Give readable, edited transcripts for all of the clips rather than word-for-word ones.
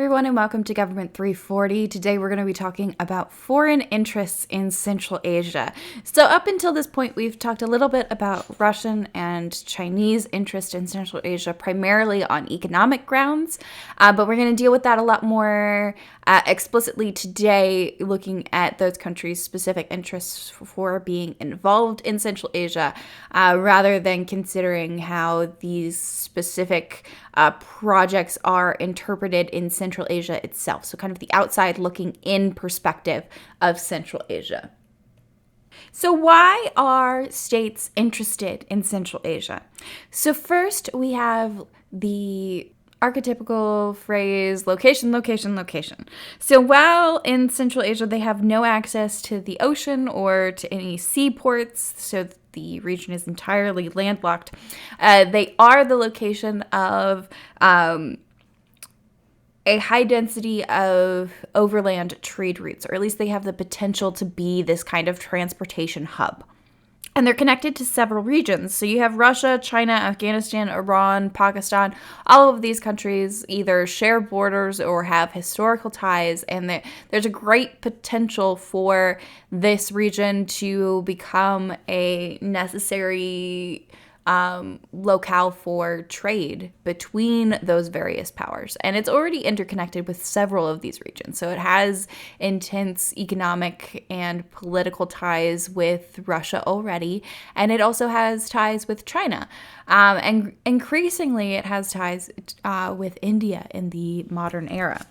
everyone, and welcome to Government 340. Today we're going to be talking about foreign interests in Central Asia. So up until this point, we've talked a little bit about Russian and Chinese interest in Central Asia, primarily on economic grounds, but we're going to deal with that a lot more explicitly today, looking at those countries' specific interests for being involved in Central Asia, rather than considering how these specific projects are interpreted in Central Asia itself. So kind of the outside looking in perspective of Central Asia. So why are states interested in Central Asia? So first we have the archetypical phrase, location, location, location. So while in Central Asia they have no access to the ocean or to any seaports, so the region is entirely landlocked, they are the location of a high density of overland trade routes, or at least they have the potential to be this kind of transportation hub. And they're connected to several regions. So you have Russia, China, Afghanistan, Iran, Pakistan. All of these countries either share borders or have historical ties. And there's a great potential for this region to become a necessary locale for trade between those various powers. And it's already interconnected with several of these regions. So it has intense economic and political ties with Russia already. And it also has ties with China. And increasingly, it has ties with India in the modern era.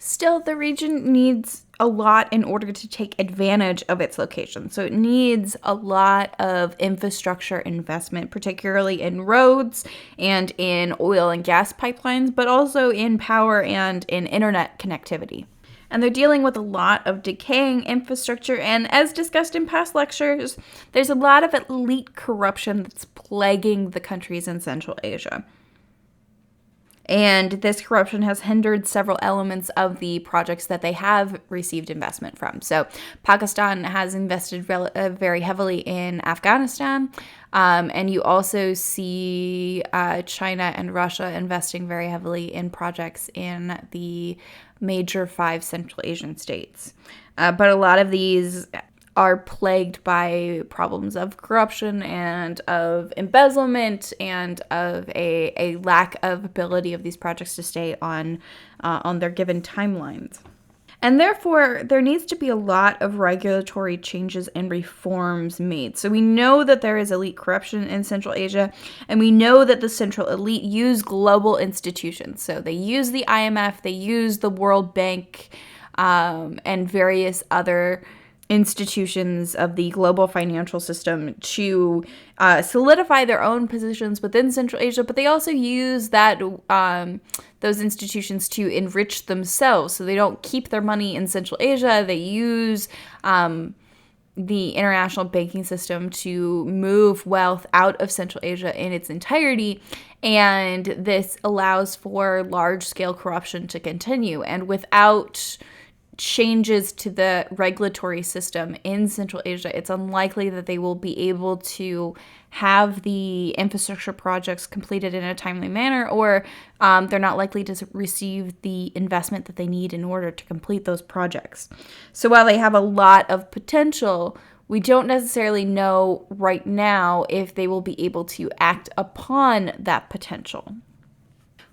Still, the region needs a lot in order to take advantage of its location. So it needs a lot of infrastructure investment, particularly in roads and in oil and gas pipelines, but also in power and in internet connectivity. And they're dealing with a lot of decaying infrastructure. And as discussed in past lectures, there's a lot of elite corruption that's plaguing the countries in Central Asia. And this corruption has hindered several elements of the projects that they have received investment from. So Pakistan has invested very heavily in Afghanistan. And you also see China and Russia investing very heavily in projects in the major 5 Central Asian states. But a lot of these are plagued by problems of corruption and of embezzlement and of a lack of ability of these projects to stay on their given timelines. And therefore, there needs to be a lot of regulatory changes and reforms made. So we know that there is elite corruption in Central Asia, and we know that the central elite use global institutions. So they use the IMF, they use the World Bank, and various other institutions of the global financial system to solidify their own positions within Central Asia, but they also use that those institutions to enrich themselves. So they don't keep their money in Central Asia. They use the international banking system to move wealth out of Central Asia in its entirety. And this allows for large-scale corruption to continue. And without changes to the regulatory system in Central Asia, it's unlikely that they will be able to have the infrastructure projects completed in a timely manner, or they're not likely to receive the investment that they need in order to complete those projects. So while they have a lot of potential, we don't necessarily know right now if they will be able to act upon that potential.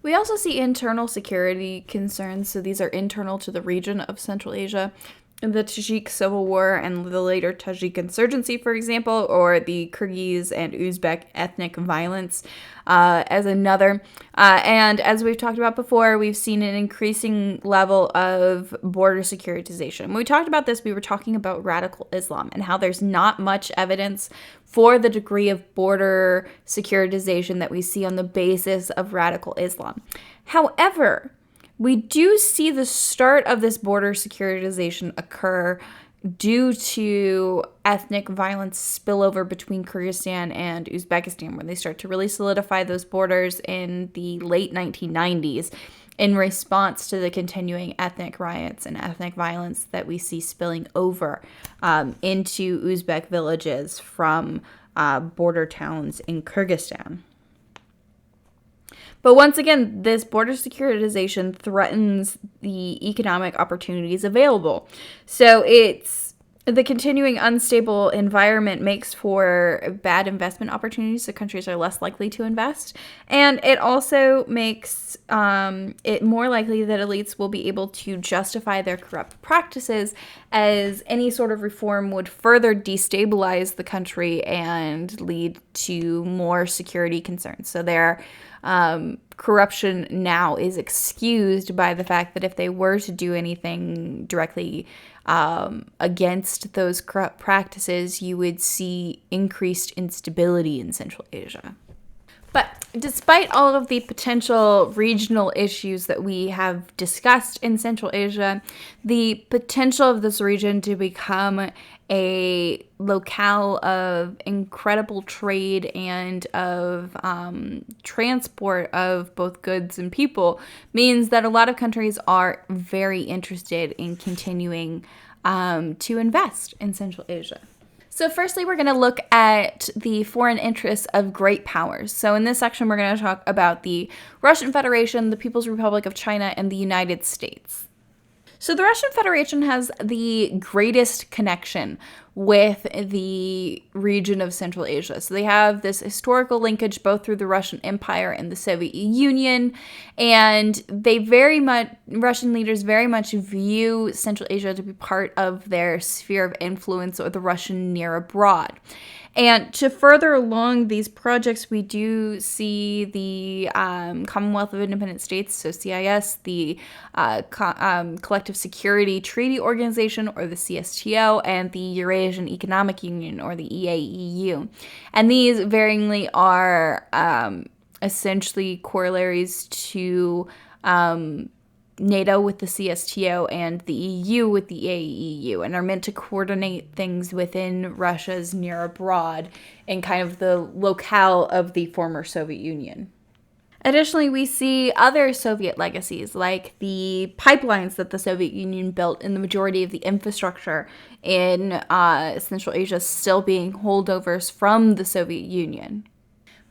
We also see internal security concerns, so these are internal to the region of Central Asia. The Tajik Civil War and the later Tajik insurgency, for example, or the Kyrgyz and Uzbek ethnic violence as another. And as we've talked about before, we've seen an increasing level of border securitization. When we talked about this, we were talking about radical Islam and how there's not much evidence for the degree of border securitization that we see on the basis of radical Islam. However, we do see the start of this border securitization occur due to ethnic violence spillover between Kyrgyzstan and Uzbekistan, when they start to really solidify those borders in the late 1990s in response to the continuing ethnic riots and ethnic violence that we see spilling over into Uzbek villages from border towns in Kyrgyzstan. But once again, this border securitization threatens the economic opportunities available. So the continuing unstable environment makes for bad investment opportunities, so countries are less likely to invest. And it also makes it more likely that elites will be able to justify their corrupt practices, as any sort of reform would further destabilize the country and lead to more security concerns. So their corruption now is excused by the fact that if they were to do anything directly against those corrupt practices, you would see increased instability in Central Asia. But despite all of the potential regional issues that we have discussed in Central Asia, the potential of this region to become a locale of incredible trade and of transport of both goods and people means that a lot of countries are very interested in continuing to invest in Central Asia. So firstly, we're going to look at the foreign interests of great powers. So in this section, we're going to talk about the Russian Federation, the People's Republic of China, and the United States. So the Russian Federation has the greatest connection with the region of Central Asia. So they have this historical linkage both through the Russian Empire and the Soviet Union, and Russian leaders very much view Central Asia to be part of their sphere of influence, or the Russian near abroad. And to further along these projects, we do see the Commonwealth of Independent States, so CIS, the Collective Security Treaty Organization, or the CSTO, and the Eurasian Economic Union, or the EAEU. And these varyingly are essentially corollaries to NATO with the CSTO and the EU with the EAEU, and are meant to coordinate things within Russia's near abroad and kind of the locale of the former Soviet Union. Additionally, we see other Soviet legacies, like the pipelines that the Soviet Union built, and the majority of the infrastructure in Central Asia still being holdovers from the Soviet Union.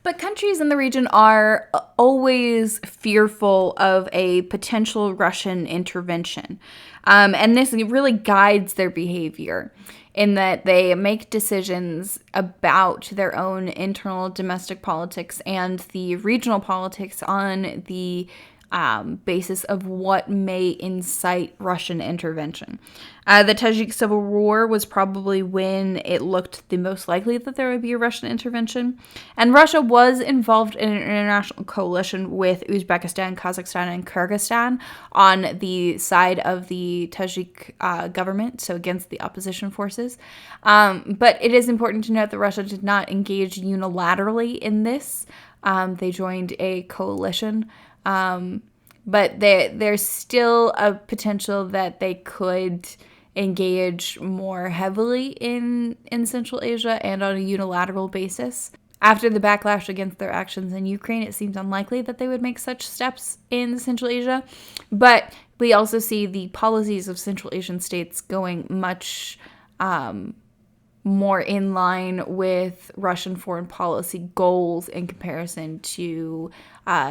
But countries in the region are always fearful of a potential Russian intervention. And this really guides their behavior, in that they make decisions about their own internal domestic politics and the regional politics on the basis of what may incite Russian intervention. The Tajik Civil War was probably when it looked the most likely that there would be a Russian intervention. And Russia was involved in an international coalition with Uzbekistan, Kazakhstan, and Kyrgyzstan on the side of the Tajik government, so against the opposition forces. But it is important to note that Russia did not engage unilaterally in this. They joined a coalition. But there's still a potential that they could engage more heavily in Central Asia and on a unilateral basis. After the backlash against their actions in Ukraine, it seems unlikely that they would make such steps in Central Asia. But we also see the policies of Central Asian states going much more in line with Russian foreign policy goals in comparison to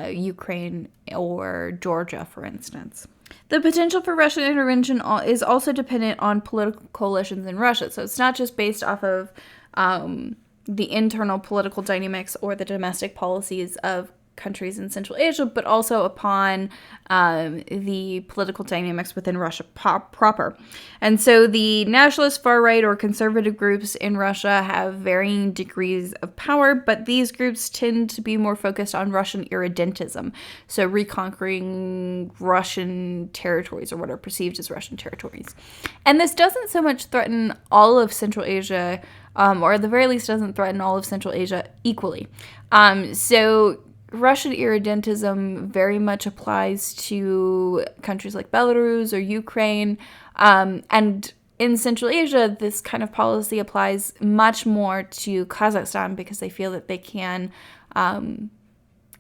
Ukraine or Georgia, for instance. The potential for Russian intervention is also dependent on political coalitions in Russia. So it's not just based off of the internal political dynamics or the domestic policies of countries in Central Asia, but also upon the political dynamics within Russia proper. And so the nationalist far-right or conservative groups in Russia have varying degrees of power, but these groups tend to be more focused on Russian irredentism, so reconquering Russian territories, or what are perceived as Russian territories. And this doesn't so much threaten all of Central Asia, or at the very least doesn't threaten all of Central Asia equally. So Russian irredentism very much applies to countries like Belarus or Ukraine. And in Central Asia, this kind of policy applies much more to Kazakhstan because they feel that they can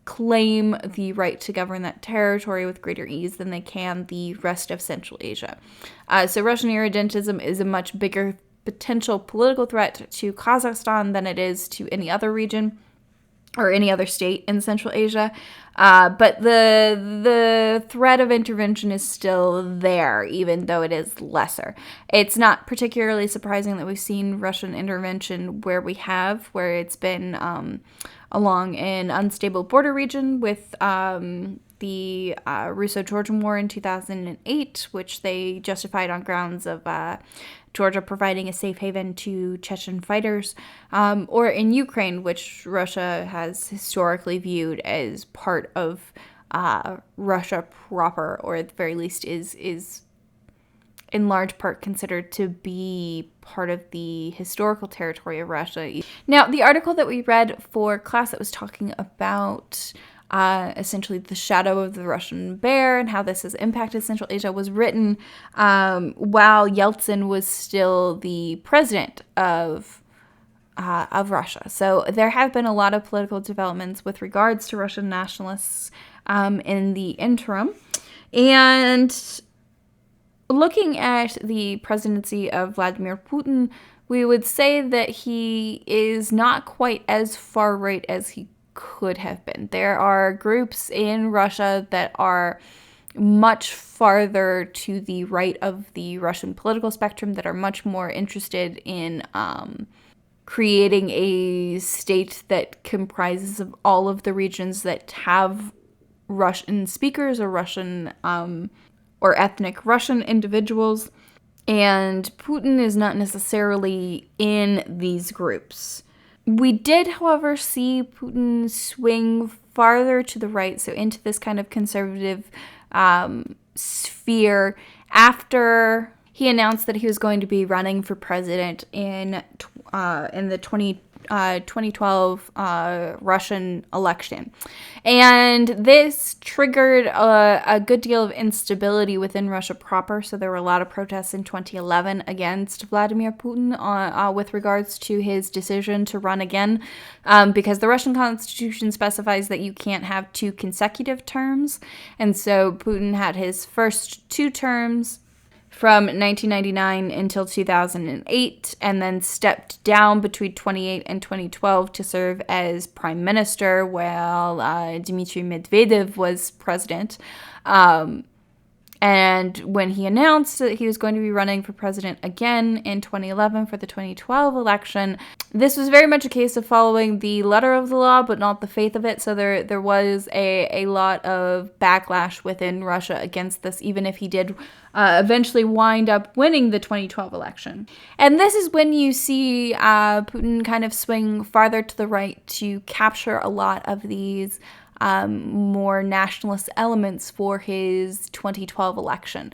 claim the right to govern that territory with greater ease than they can the rest of Central Asia. So Russian irredentism is a much bigger potential political threat to Kazakhstan than it is to any other region. or any other state in Central Asia. But the threat of intervention is still there, even though it is lesser. It's not particularly surprising that we've seen Russian intervention where we have, where it's been along an unstable border region with the Russo-Georgian War in 2008, which they justified on grounds of Georgia providing a safe haven to Chechen fighters, or in Ukraine, which Russia has historically viewed as part of Russia proper, or at the very least is in large part considered to be part of the historical territory of Russia. Now, the article that we read for class that was talking about essentially the shadow of the Russian bear and how this has impacted Central Asia was written while Yeltsin was still the president of Russia. So there have been a lot of political developments with regards to Russian nationalists in the interim. And looking at the presidency of Vladimir Putin, we would say that he is not quite as far right as he could have been. There are groups in Russia that are much farther to the right of the Russian political spectrum that are much more interested in creating a state that comprises of all of the regions that have Russian speakers or Russian or ethnic Russian individuals. And Putin is not necessarily in these groups. We did, however, see Putin swing farther to the right, so into this kind of conservative sphere, after he announced that he was going to be running for president in the 2012 Russian election. And this triggered a good deal of instability within Russia proper. So there were a lot of protests in 2011 against Vladimir Putin with regards to his decision to run again, because the Russian constitution specifies that you can't have 2 consecutive terms. And so Putin had his first 2 terms from 1999 until 2008, and then stepped down between 2008 and 2012 to serve as prime minister while Dmitry Medvedev was president. And when he announced that he was going to be running for president again in 2011 for the 2012 election, this was very much a case of following the letter of the law, but not the faith of it. So there was a lot of backlash within Russia against this, even if he did eventually wind up winning the 2012 election. And this is when you see Putin kind of swing farther to the right to capture a lot of these more nationalist elements for his 2012 election.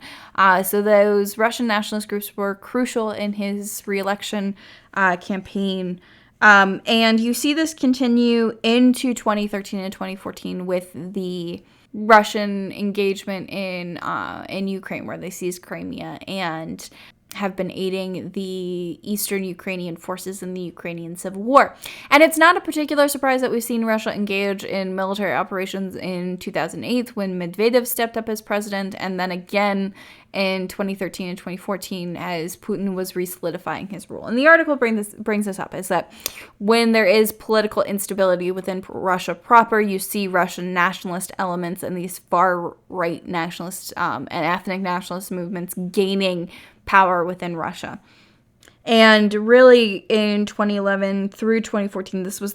So those Russian nationalist groups were crucial in his re-election campaign. And you see this continue into 2013 and 2014 with the Russian engagement in Ukraine, where they seized Crimea and have been aiding the Eastern Ukrainian forces in the Ukrainian civil war. And it's not a particular surprise that we've seen Russia engage in military operations in 2008 when Medvedev stepped up as president, and then again in 2013 and 2014 as Putin was re-solidifying his rule. And the article brings this up, is that when there is political instability within Russia proper, you see Russian nationalist elements and these far-right nationalist and ethnic nationalist movements gaining power within Russia. And really in 2011 through 2014, this was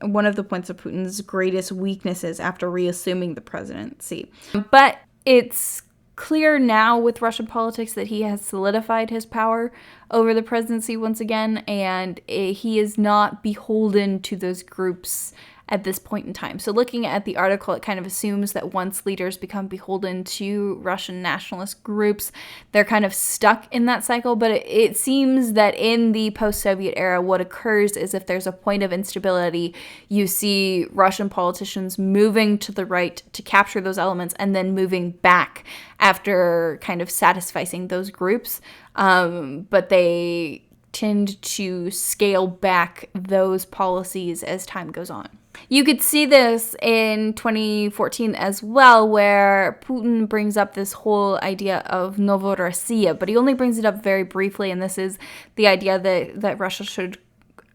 one of the points of Putin's greatest weaknesses after reassuming the presidency. But it's clear now with Russian politics that he has solidified his power over the presidency once again, and he is not beholden to those groups at this point in time. So looking at the article, it kind of assumes that once leaders become beholden to Russian nationalist groups, they're kind of stuck in that cycle. But it seems that in the post-Soviet era, what occurs is if there's a point of instability, you see Russian politicians moving to the right to capture those elements and then moving back after kind of satisficing those groups. But they tend to scale back those policies as time goes on. You could see this in 2014 as well, where Putin brings up this whole idea of Novorossiya, but he only brings it up very briefly, and this is the idea that Russia should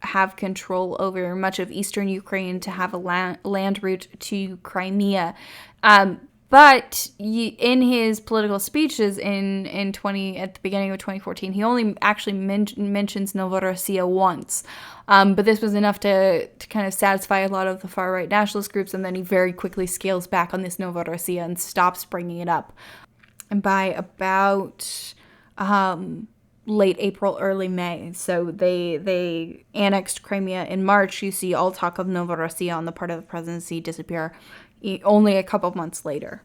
have control over much of eastern Ukraine, to have a land route to Crimea. But in his political speeches at the beginning of 2014, he only actually mentions Novorossiya once. But this was enough to kind of satisfy a lot of the far-right nationalist groups, and then he very quickly scales back on this Novorossiya and stops bringing it up. And by about late April, early May, so they annexed Crimea in March, you see all talk of Novorossiya on the part of the presidency disappear only a couple of months later.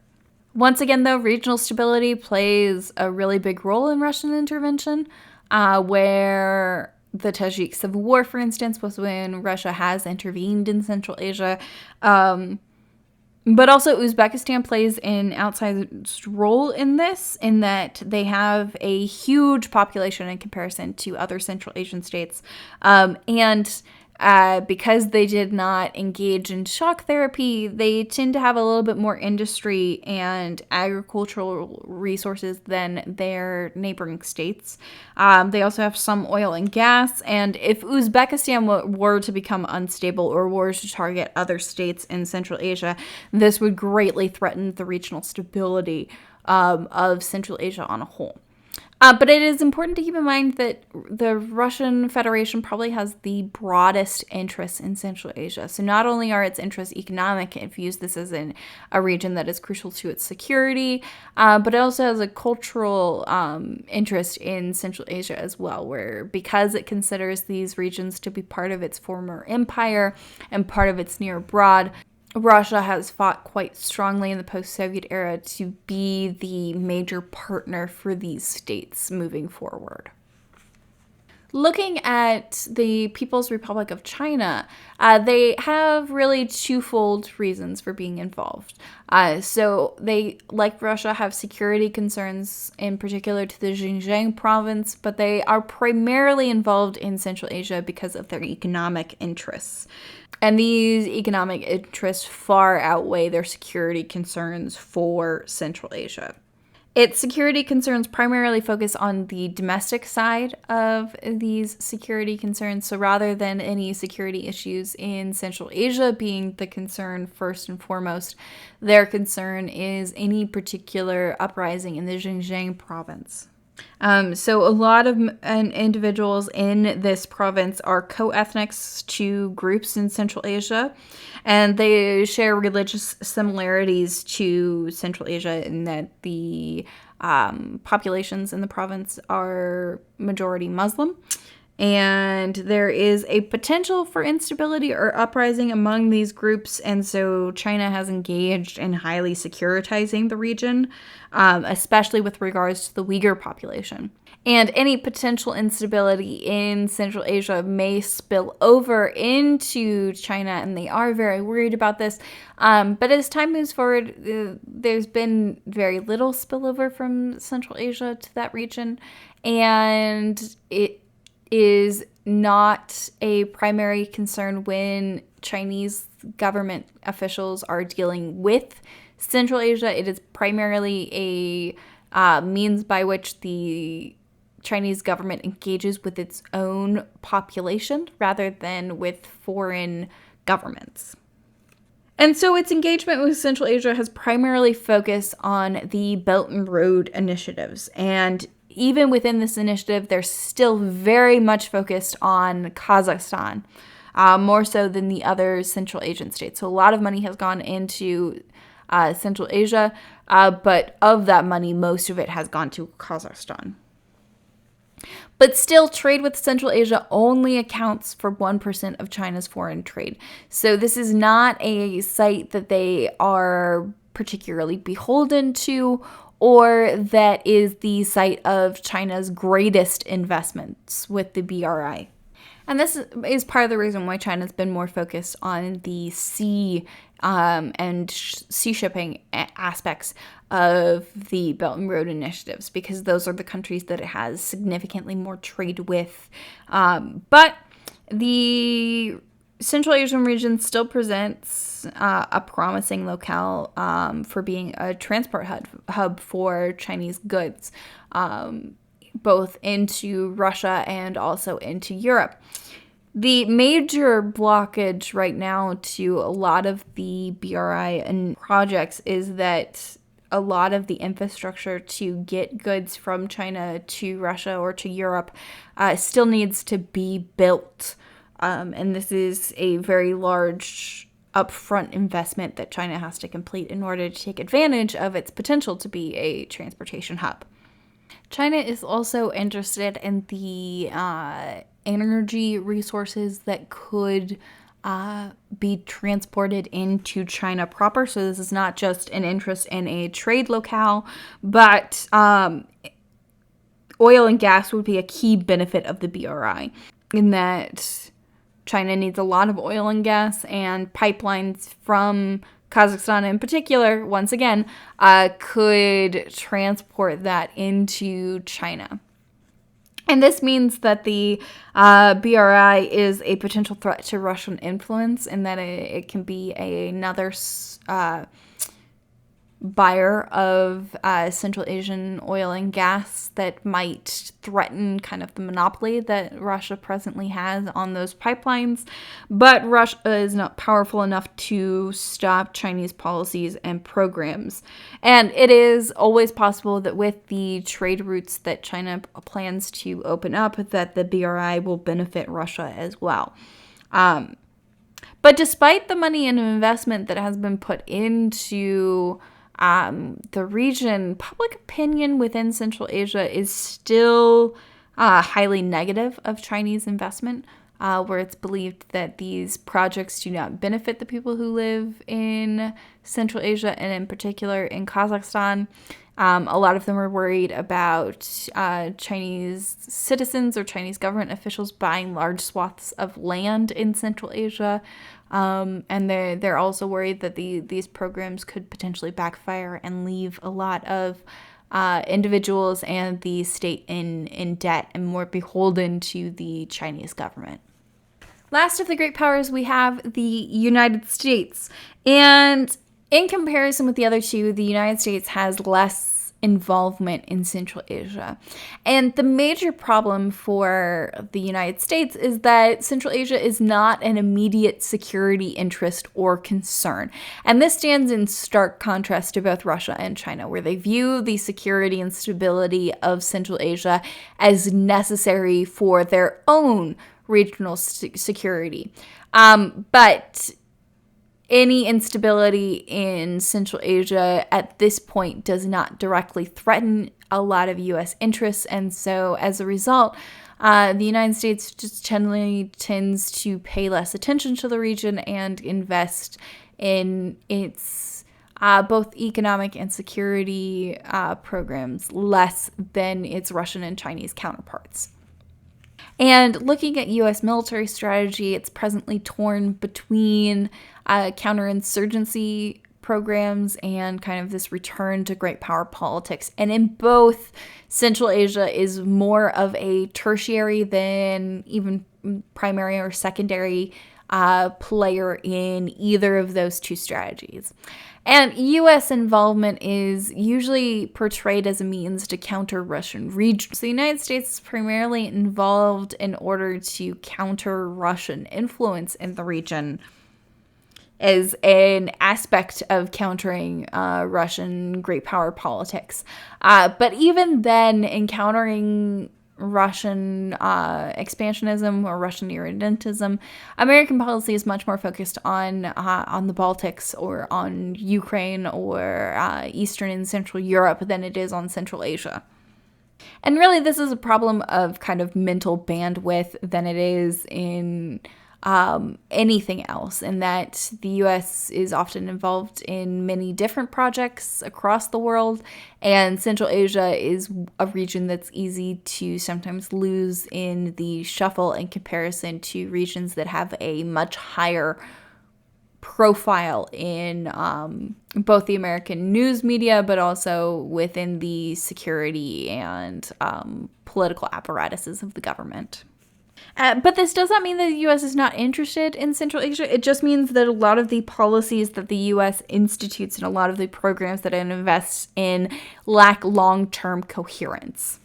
Once again, though, regional stability plays a really big role in Russian intervention, where the Tajik Civil War, for instance, was when Russia has intervened in Central Asia. But also Uzbekistan plays an outsized role in this, in that they have a huge population in comparison to other Central Asian states. And because they did not engage in shock therapy, they tend to have a little bit more industry and agricultural resources than their neighboring states. They also have some oil and gas, and if Uzbekistan were to become unstable or were to target other states in Central Asia, this would greatly threaten the regional stability of Central Asia on a whole. But it is important to keep in mind that the Russian Federation probably has the broadest interests in Central Asia. So not only are its interests economic, it views this as a region that is crucial to its security, but it also has a cultural interest in Central Asia as well, where because it considers these regions to be part of its former empire and part of its near abroad, Russia has fought quite strongly in the post-Soviet era to be the major partner for these states moving forward. Looking at the People's Republic of China, they have really twofold reasons for being involved. So they, like Russia, have security concerns, in particular to the Xinjiang province, but they are primarily involved in Central Asia because of their economic interests. And these economic interests far outweigh their security concerns for Central Asia. Its security concerns primarily focus on the domestic side of these security concerns. So rather than any security issues in Central Asia being the concern first and foremost, their concern is any particular uprising in the Xinjiang province. So a lot of individuals in this province are co-ethnics to groups in Central Asia, and they share religious similarities to Central Asia in that the populations in the province are majority Muslim. And there is a potential for instability or uprising among these groups, and so China has engaged in highly securitizing the region, especially with regards to the Uyghur population. And any potential instability in Central Asia may spill over into China, and they are very worried about this. But as time moves forward, there's been very little spillover from Central Asia to that region, and it is not a primary concern when Chinese government officials are dealing with Central Asia. It is primarily a means by which the Chinese government engages with its own population rather than with foreign governments. And so its engagement with Central Asia has primarily focused on the Belt and Road initiatives. And even within this initiative, they're still very much focused on Kazakhstan, more so than the other Central Asian states. So a lot of money has gone into Central Asia, but of that money, most of it has gone to Kazakhstan. But still, trade with Central Asia only accounts for 1% of China's foreign trade. So this is not a site that they are particularly beholden to, or that is the site of China's greatest investments with the BRI. And this is part of the reason why China's been more focused on the sea and sea shipping aspects of the Belt and Road initiatives, because those are the countries that it has significantly more trade with. But the Central Asian region still presents a promising locale for being a transport hub for Chinese goods, both into Russia and also into Europe. The major blockage right now to a lot of the BRI and projects is that a lot of the infrastructure to get goods from China to Russia or to Europe still needs to be built. And this is a very large upfront investment that China has to complete in order to take advantage of its potential to be a transportation hub. China is also interested in the energy resources that could be transported into China proper. So this is not just an interest in a trade locale, but oil and gas would be a key benefit of the BRI in that China needs a lot of oil and gas, and pipelines from Kazakhstan in particular, once again, could transport that into China. And this means that the BRI is a potential threat to Russian influence, and that it can be another buyer of Central Asian oil and gas that might threaten kind of the monopoly that Russia presently has on those pipelines. But Russia is not powerful enough to stop Chinese policies and programs. And it is always possible that with the trade routes that China plans to open up, that the BRI will benefit Russia as well. But despite the money and investment that has been put into the region, public opinion within Central Asia is still highly negative of Chinese investment, where it's believed that these projects do not benefit the people who live in Central Asia, and in particular in Kazakhstan. A lot of them are worried about Chinese citizens or Chinese government officials buying large swaths of land in Central Asia. And they're also worried that these programs could potentially backfire and leave a lot of individuals and the state in debt and more beholden to the Chinese government. Last of the great powers, we have the United States. And in comparison with the other two, the United States has less involvement in Central Asia. And the major problem for the United States is that Central Asia is not an immediate security interest or concern. And this stands in stark contrast to both Russia and China, where they view the security and stability of Central Asia as necessary for their own regional security. But any instability in Central Asia at this point does not directly threaten a lot of U.S. interests. And so as a result, the United States just generally tends to pay less attention to the region and invest in its both economic and security programs less than its Russian and Chinese counterparts. And looking at U.S. military strategy, it's presently torn between counterinsurgency programs and kind of this return to great power politics. And in both, Central Asia is more of a tertiary than even primary or secondary player in either of those two strategies. And U.S. involvement is usually portrayed as a means to counter Russian region. So the United States is primarily involved in order to counter Russian influence in the region as an aspect of countering Russian great power politics. But even then, in countering Russian expansionism or Russian irredentism, American policy is much more focused on the Baltics or on Ukraine or Eastern and Central Europe than it is on Central Asia. And really, this is a problem of kind of mental bandwidth than it is in anything else, in that the U.S. is often involved in many different projects across the world, and Central Asia is a region that's easy to sometimes lose in the shuffle in comparison to regions that have a much higher profile in both the American news media, but also within the security and political apparatuses of the government. But this does not mean that the U.S. is not interested in Central Asia. It just means that a lot of the policies that the U.S. institutes and a lot of the programs that it invests in lack long-term coherence.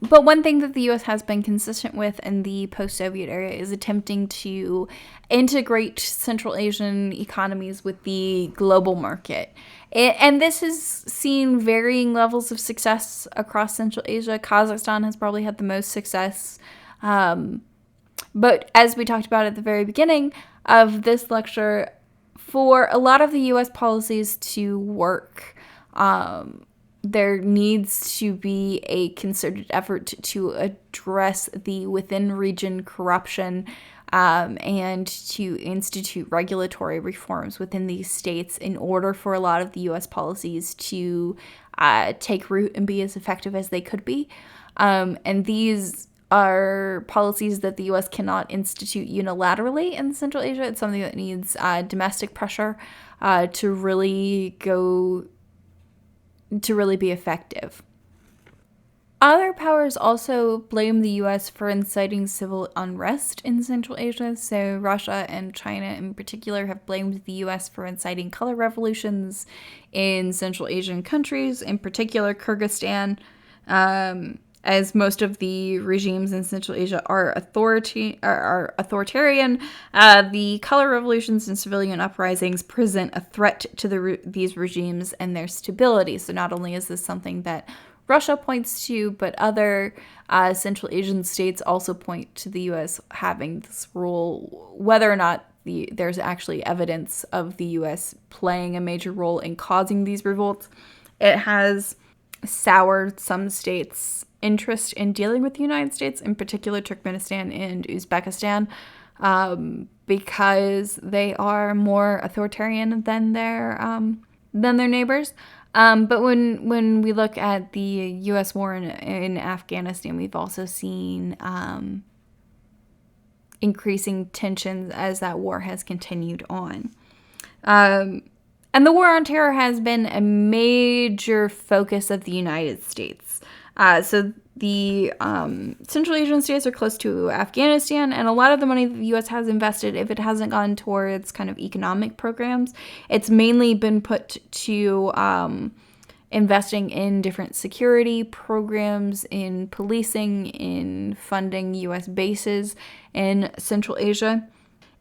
But one thing that the U.S. has been consistent with in the post-Soviet era is attempting to integrate Central Asian economies with the global market. And this has seen varying levels of success across Central Asia. Kazakhstan has probably had the most success. But as we talked about at the very beginning of this lecture, for a lot of the U.S. policies to work, there needs to be a concerted effort to address the within-region corruption and to institute regulatory reforms within these states in order for a lot of the U.S. policies to take root and be as effective as they could be. And these are policies that the U.S. cannot institute unilaterally in Central Asia. It's something that needs domestic pressure to really be effective. Other powers also blame the U.S. for inciting civil unrest in Central Asia. So Russia and China in particular have blamed the U.S. for inciting color revolutions in Central Asian countries, in particular Kyrgyzstan. As most of the regimes in Central Asia are authoritarian, the color revolutions and civilian uprisings present a threat to these regimes and their stability. So not only is this something that Russia points to, but other Central Asian states also point to the U.S. having this role, whether or not there's actually evidence of the U.S. playing a major role in causing these revolts. It has soured some states' interest in dealing with the United States, in particular Turkmenistan and Uzbekistan, because they are more authoritarian than their neighbors. But when we look at the U.S. war in Afghanistan, we've also seen increasing tensions as that war has continued on. And the war on terror has been a major focus of the United States. So the Central Asian states are close to Afghanistan, and a lot of the money that the U.S. has invested, if it hasn't gone towards kind of economic programs, it's mainly been put to investing in different security programs, in policing, in funding U.S. bases in Central Asia.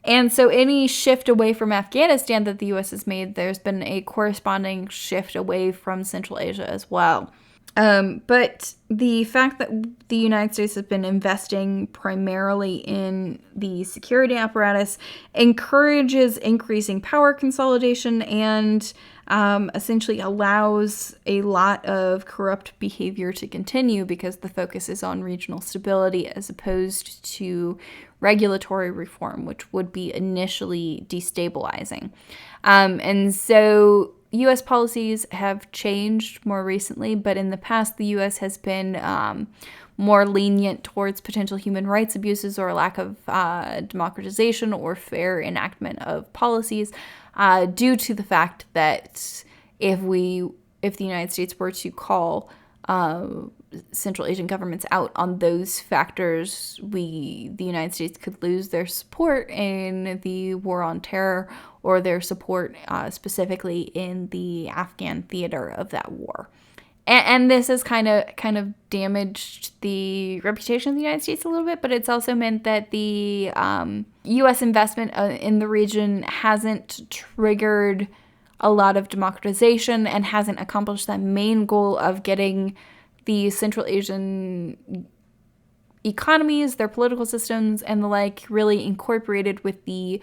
And so any shift away from Afghanistan that the U.S. has made, there's been a corresponding shift away from Central Asia as well. But the fact that the United States has been investing primarily in the security apparatus encourages increasing power consolidation and essentially allows a lot of corrupt behavior to continue because the focus is on regional stability as opposed to regulatory reform, which would be initially destabilizing. And so U.S. policies have changed more recently, but in the past, the U.S. has been more lenient towards potential human rights abuses or lack of democratization or fair enactment of policies due to the fact that if the United States were to call Central Asian governments out on those factors, the United States could lose their support in the war on terror or their support specifically in the Afghan theater of that war. And this has kind of damaged the reputation of the United States a little bit, but it's also meant that the U.S. investment in the region hasn't triggered a lot of democratization and hasn't accomplished that main goal of getting the Central Asian economies, their political systems, and the like really incorporated with the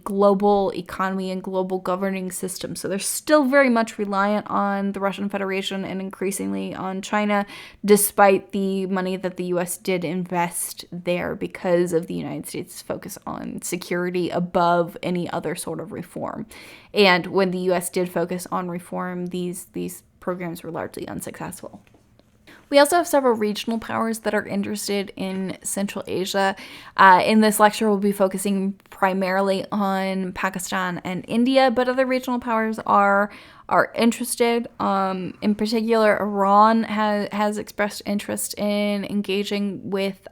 global economy and global governing system. So they're still very much reliant on the Russian Federation and increasingly on China, despite the money that the U.S. did invest there because of the United States' focus on security above any other sort of reform. And when the U.S. did focus on reform, these programs were largely unsuccessful. We also have several regional powers that are interested in Central Asia. In this lecture, we'll be focusing primarily on Pakistan and India, but other regional powers are interested. In particular, Iran has expressed interest in engaging with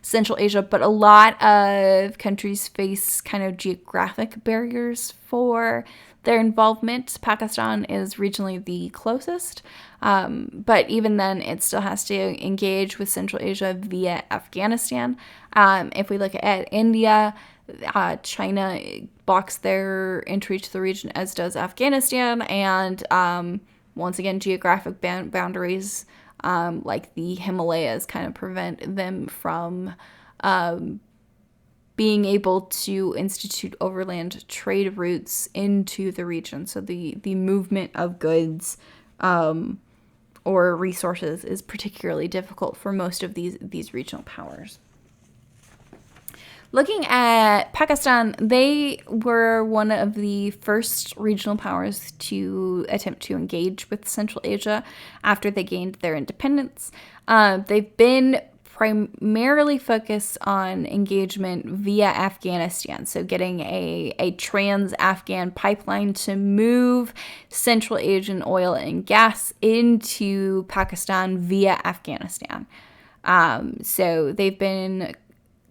Central Asia, but a lot of countries face kind of geographic barriers for their involvement. Pakistan is regionally the closest, but even then, it still has to engage with Central Asia via Afghanistan. If we look at India, China blocks their entry to the region, as does Afghanistan, and once again, geographic boundaries like the Himalayas kind of prevent them from being able to institute overland trade routes into the region. So the movement of goods or resources is particularly difficult for most of these regional powers. Looking at Pakistan, they were one of the first regional powers to attempt to engage with Central Asia after they gained their independence. They've been primarily focused on engagement via Afghanistan, so getting a trans-Afghan pipeline to move Central Asian oil and gas into Pakistan via Afghanistan. So they've been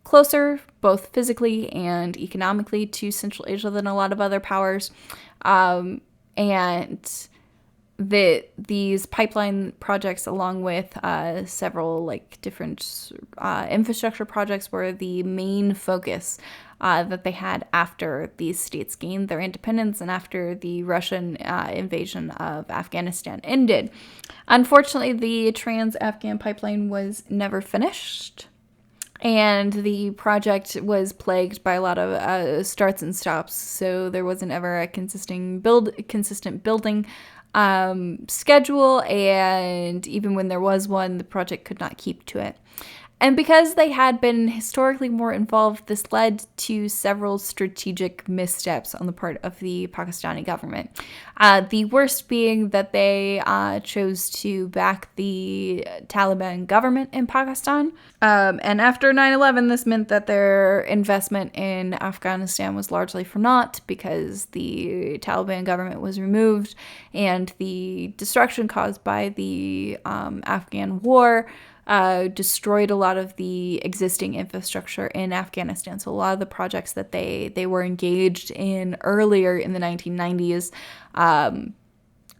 closer, both physically and economically, to Central Asia than a lot of other powers. And these pipeline projects, along with several different infrastructure projects, were the main focus that they had after these states gained their independence and after the Russian invasion of Afghanistan ended. Unfortunately, the Trans-Afghan pipeline was never finished, and the project was plagued by a lot of starts and stops, so there wasn't ever a consistent building schedule, and even when there was one, the project could not keep to it. And because they had been historically more involved, this led to several strategic missteps on the part of the Pakistani government. The worst being that they chose to back the Taliban government in Pakistan. And after 9/11, this meant that their investment in Afghanistan was largely for naught because the Taliban government was removed, and the destruction caused by the Afghan war destroyed a lot of the existing infrastructure in Afghanistan. So a lot of the projects that they were engaged in earlier in the 1990s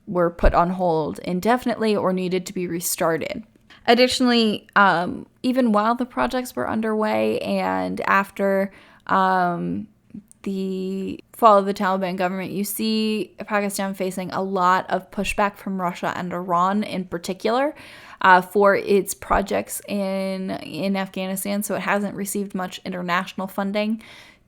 were put on hold indefinitely or needed to be restarted. Additionally, even while the projects were underway and after the fall of the Taliban government, you see Pakistan facing a lot of pushback from Russia and Iran in particular for its projects in Afghanistan. So it hasn't received much international funding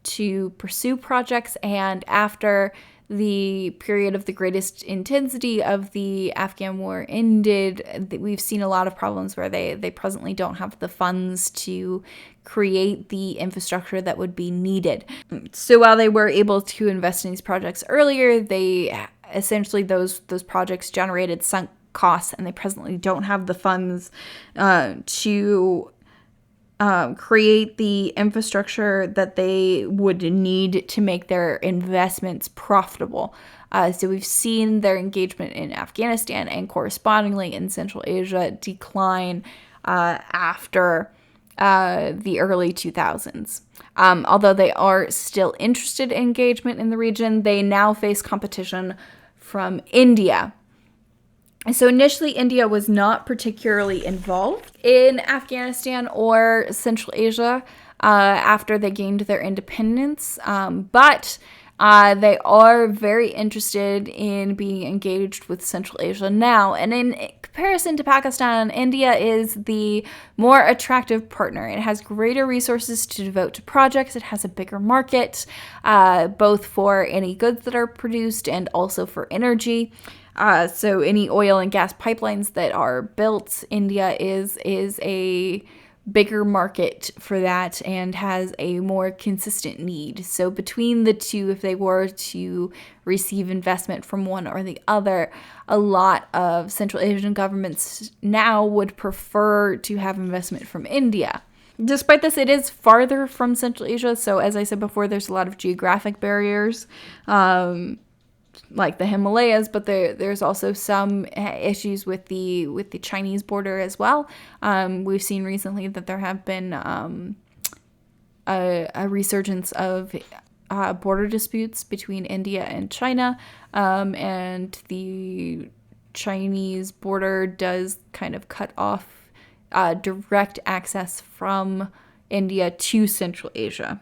to pursue projects. And after the period of the greatest intensity of the Afghan war ended, we've seen a lot of problems where they presently don't have the funds to create the infrastructure that would be needed. So while they were able to invest in these projects earlier, they essentially those projects generated sunk costs, and they presently don't have the funds to create the infrastructure that they would need to make their investments profitable. So we've seen their engagement in Afghanistan and correspondingly in Central Asia decline after the early 2000s. Although they are still interested in engagement in the region, they now face competition from India. So initially, India was not particularly involved in Afghanistan or Central Asia after they gained their independence, but they are very interested in being engaged with Central Asia now. And in comparison to Pakistan, India is the more attractive partner. It has greater resources to devote to projects. It has a bigger market, both for any goods that are produced and also for energy. So any oil and gas pipelines that are built, India is a bigger market for that and has a more consistent need. So between the two, if they were to receive investment from one or the other, a lot of Central Asian governments now would prefer to have investment from India. Despite this, it is farther from Central Asia. So as I said before, there's a lot of geographic barriers. Like the Himalayas, but there's also some issues with the Chinese border as well. We've seen recently that there have been a resurgence of border disputes between India and China, and the Chinese border does kind of cut off direct access from India to Central Asia.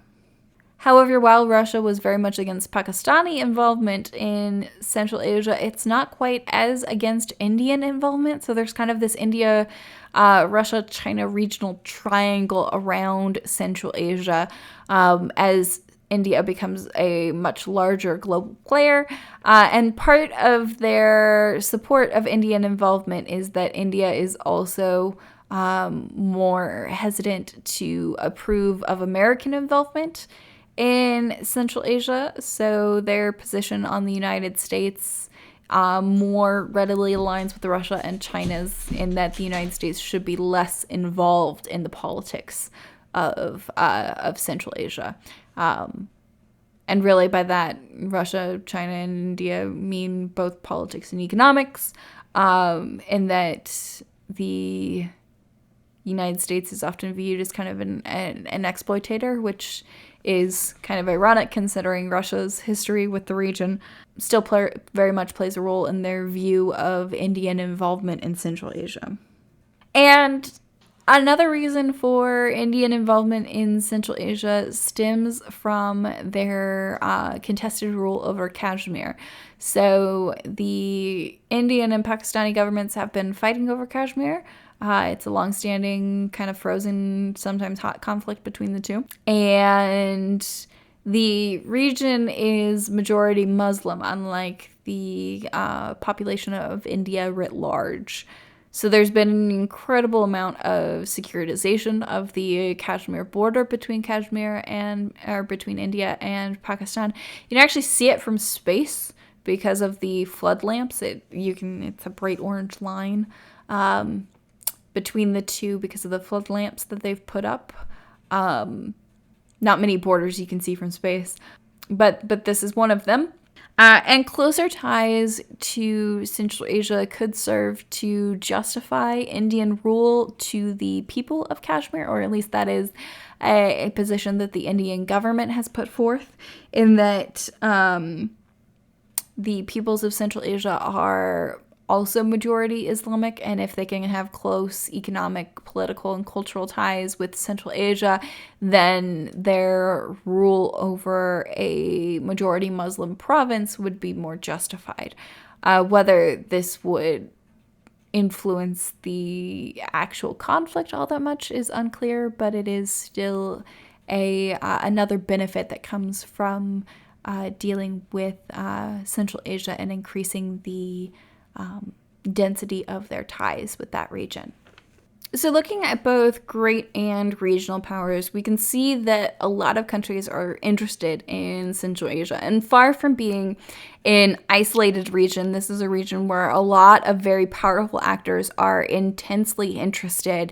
However, while Russia was very much against Pakistani involvement in Central Asia, it's not quite as against Indian involvement. So there's kind of this India, Russia, China regional triangle around Central Asia as India becomes a much larger global player. And part of their support of Indian involvement is that India is also more hesitant to approve of American involvement in Central Asia. So their position on the United States more readily aligns with Russia and China's, in that the United States should be less involved in the politics of Central Asia. And really by that, Russia, China, and India mean both politics and economics, in that the United States is often viewed as kind of an exploitator, which is kind of ironic considering Russia's history with the region still very much plays a role in their view of Indian involvement in Central Asia. And another reason for Indian involvement in Central Asia stems from their contested rule over Kashmir. So the Indian and Pakistani governments have been fighting over Kashmir. It's a long-standing, kind of frozen, sometimes hot conflict between the two. And the region is majority Muslim, unlike the population of India writ large. So there's been an incredible amount of securitization of the Kashmir border between between India and Pakistan. You can actually see it from space because of the flood lamps. It's a bright orange line between the two because of the flood lamps that they've put up. Not many borders you can see from space, but this is one of them. And closer ties to Central Asia could serve to justify Indian rule to the people of Kashmir, or at least that is a position that the Indian government has put forth, in that the peoples of Central Asia are also majority Islamic, and if they can have close economic, political, and cultural ties with Central Asia, then their rule over a majority Muslim province would be more justified. Whether this would influence the actual conflict all that much is unclear, but it is still another benefit that comes from dealing with Central Asia and increasing the density of their ties with that region. So looking at both great and regional powers, we can see that a lot of countries are interested in Central Asia. And far from being an isolated region, this is a region where a lot of very powerful actors are intensely interested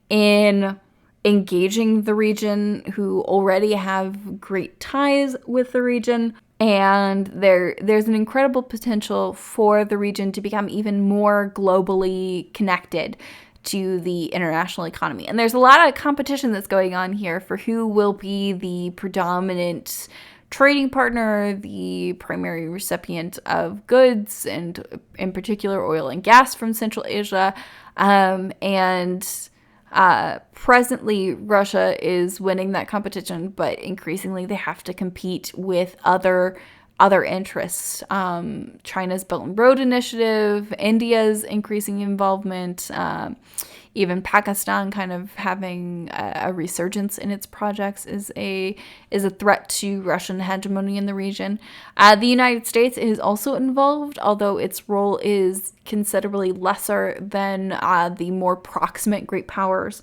in engaging the region, who already have great ties with the region. And there's an incredible potential for the region to become even more globally connected to the international economy. And there's a lot of competition that's going on here for who will be the predominant trading partner, the primary recipient of goods, and in particular oil and gas from Central Asia. Presently, Russia is winning that competition, but increasingly they have to compete with other interests. China's Belt and Road Initiative, India's increasing involvement, even Pakistan kind of having a resurgence in its projects is a threat to Russian hegemony in the region. The United States is also involved, although its role is considerably lesser than the more proximate great powers.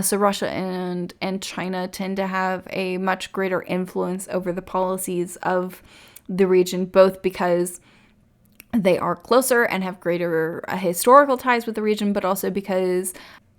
So Russia and China tend to have a much greater influence over the policies of the region, both because they are closer and have greater historical ties with the region, but also because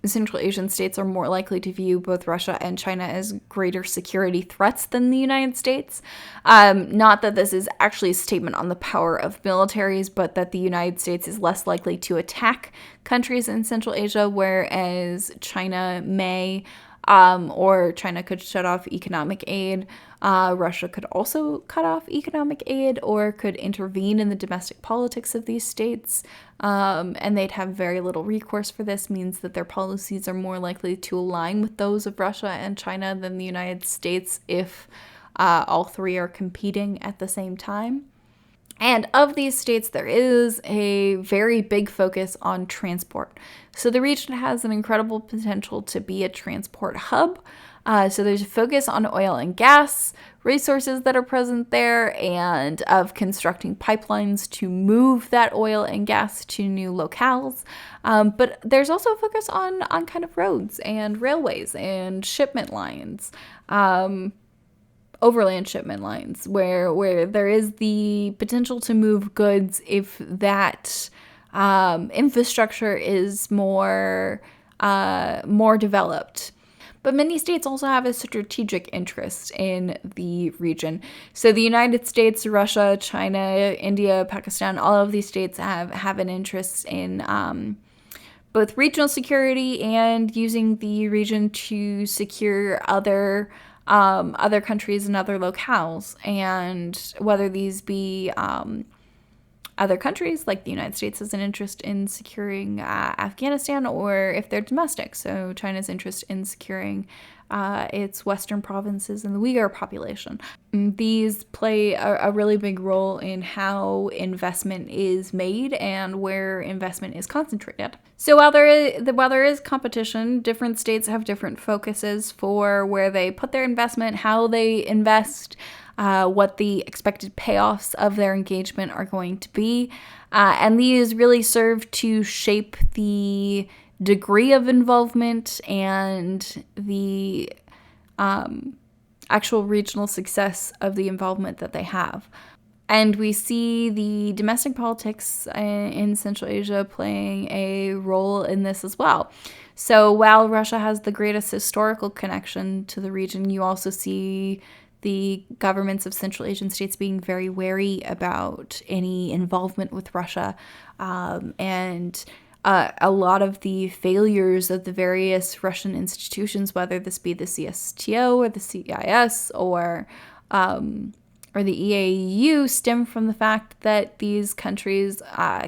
Central Asian states are more likely to view both Russia and China as greater security threats than the United States. Not that this is actually a statement on the power of militaries, but that the United States is less likely to attack countries in Central Asia, whereas China may or China could shut off economic aid. Russia could also cut off economic aid or could intervene in the domestic politics of these states. And they'd have very little recourse for this, means that their policies are more likely to align with those of Russia and China than the United States if all three are competing at the same time. And of these states, there is a very big focus on transport. So the region has an incredible potential to be a transport hub. So there's a focus on oil and gas resources that are present there and of constructing pipelines to move that oil and gas to new locales. But there's also a focus on kind of roads and railways and shipment lines. Overland shipment lines where there is the potential to move goods if that infrastructure is more developed. But many states also have a strategic interest in the region. So the United States, Russia, China, India, Pakistan, all of these states have an interest in both regional security and using the region to secure other countries and other locales, and whether these be other countries, like the United States has an interest in securing Afghanistan, or if they're domestic. So China's interest in securing its western provinces and the Uyghur population. These play a really big role in how investment is made and where investment is concentrated. So while there is competition, different states have different focuses for where they put their investment, how they invest, what the expected payoffs of their engagement are going to be. And these really serve to shape the degree of involvement and the actual regional success of the involvement that they have. And we see the domestic politics in Central Asia playing a role in this as well. So while Russia has the greatest historical connection to the region, you also see the governments of Central Asian states being very wary about any involvement with Russia. And a lot of the failures of the various Russian institutions, whether this be the CSTO or the CIS or the EAU, stem from the fact that these countries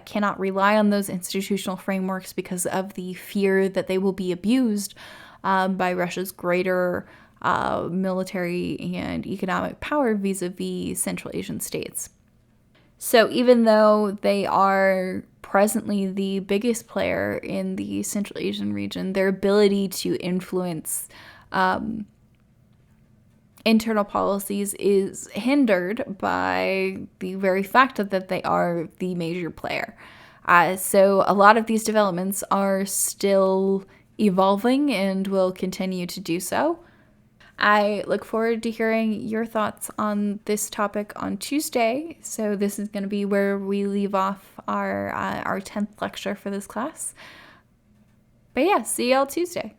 cannot rely on those institutional frameworks because of the fear that they will be abused by Russia's greater military and economic power vis-a-vis Central Asian states. So even though they are presently the biggest player in the Central Asian region, their ability to influence internal policies is hindered by the very fact that they are the major player. So a lot of these developments are still evolving and will continue to do so. I look forward to hearing your thoughts on this topic on Tuesday. So this is going to be where we leave off our 10th lecture for this class. But yeah, see y'all Tuesday.